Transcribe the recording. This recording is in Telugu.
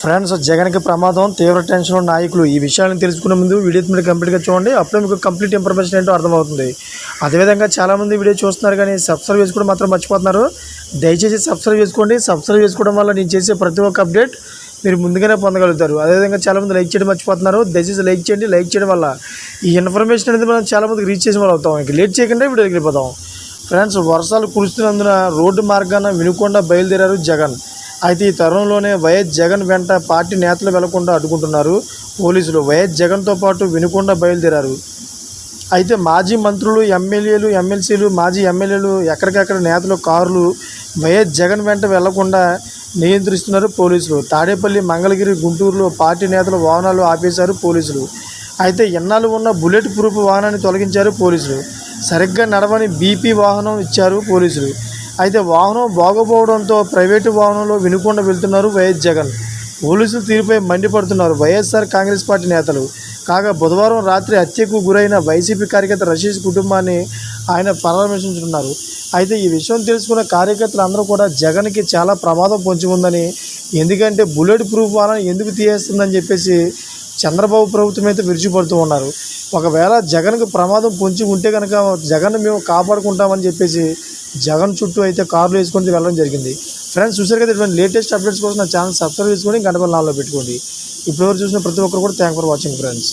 ఫ్రెండ్స్, జగన్కి ప్రమాదం, తీవ్ర టెన్షన్ నాయకులు. ఈ విషయాలను తెలుసుకునే ముందు వీడియో మీరు కంప్లీట్గా చూడండి. అప్పుడే మీకు కంప్లీట్ ఇన్ఫర్మేషన్ ఏంటో అర్థమవుతుంది. అదేవిధంగా చాలామంది వీడియో చూస్తున్నారు కానీ సబ్స్క్రైబ్ చేసుకోవడం మాత్రం మర్చిపోతున్నారు. దయచేసి సబ్స్క్రైబ్ చేసుకోండి. సబ్స్క్రైబ్ చేసుకోవడం వల్ల నేను చేసే ప్రతి ఒక్క అప్డేట్ మీరు ముందుగానే పొందగలుగుతారు. అదేవిధంగా చాలామంది లైక్ చేయడం మర్చిపోతున్నారు. దయచేసి లైక్ చేయండి. లైక్ చేయడం వల్ల ఈ ఇన్ఫర్మేషన్ అనేది మనం చాలామందికి రీచ్ చేసే వాళ్ళు అవుతాం. ఇంక లేట్ చేయకుండా వీడియోకి వెళ్ళిపోతాం. ఫ్రెండ్స్, వర్షాలు కురుస్తున్నందున రోడ్డు మార్గాన వినుకొండ బయలుదేరారు జగన్. అయితే ఈ తరుణంలోనే వైఎస్ జగన్ వెంట పార్టీ నేతలు వెళ్లకుండా అడ్డుకుంటున్నారు పోలీసులు. వైఎస్ జగన్తో పాటు వినుకొండ బయలుదేరారు. అయితే మాజీ మంత్రులు, ఎమ్మెల్యేలు, ఎమ్మెల్సీలు, మాజీ ఎమ్మెల్యేలు, ఎక్కడికక్కడ నేతలు కారులు వైఎస్ జగన్ వెంట వెళ్లకుండా నియంత్రిస్తున్నారు పోలీసులు. తాడేపల్లి, మంగళగిరి, గుంటూరులో పార్టీ నేతల వాహనాలు ఆపేశారు పోలీసులు. అయితే ఎన్నాళ్ళు ఉన్న బుల్లెట్ ప్రూఫ్ వాహనాన్ని తొలగించారు పోలీసులు. సరిగ్గా నడవని బీపీ వాహనం ఇచ్చారు పోలీసులు. అయితే వాహనం బాగోపోవడంతో ప్రైవేటు వాహనంలో వినుకొండ వెళ్తున్నారు వైఎస్ జగన్. పోలీసులు తీరుపై మండిపడుతున్నారు వైఎస్ఆర్ కాంగ్రెస్ పార్టీ నేతలు. కాగా బుధవారం రాత్రి హత్యకు గురైన వైసీపీ కార్యకర్త రషీద్ కుటుంబాన్ని ఆయన పరామర్శించుతున్నారు. అయితే ఈ విషయం తెలుసుకున్న కార్యకర్తలు అందరూ కూడా జగన్కి చాలా ప్రమాదం పొంచి ఉందని, ఎందుకంటే బుల్లెట్ ప్రూఫ్ వాహనం ఎందుకు తీయేస్తుందని చెప్పేసి చంద్రబాబు ప్రభుత్వం అయితే విరుచుపడుతూ ఉన్నారు. ఒకవేళ జగన్కి ప్రమాదం పొంచి ఉంటే కనుక జగన్ మేము కాపాడుకుంటామని చెప్పేసి జగన్ చుట్టూ అయితే కార్లు వేసుకొని వెళ్ళడం జరిగింది. ఫ్రెండ్స్, చూసారు కదా, ఇటువంటి లేటెస్ట్ అప్డేట్స్ కోసం నా ఛానల్ సబ్స్క్రైబ్ చేసుకొని గంట బెల్ ఆన్లో పెట్టుకోండి. ఇప్పటివరకు చూసిన ప్రతి ఒక్కరు కూడా థ్యాంక్ ఫర్ వాచింగ్ ఫ్రెండ్స్.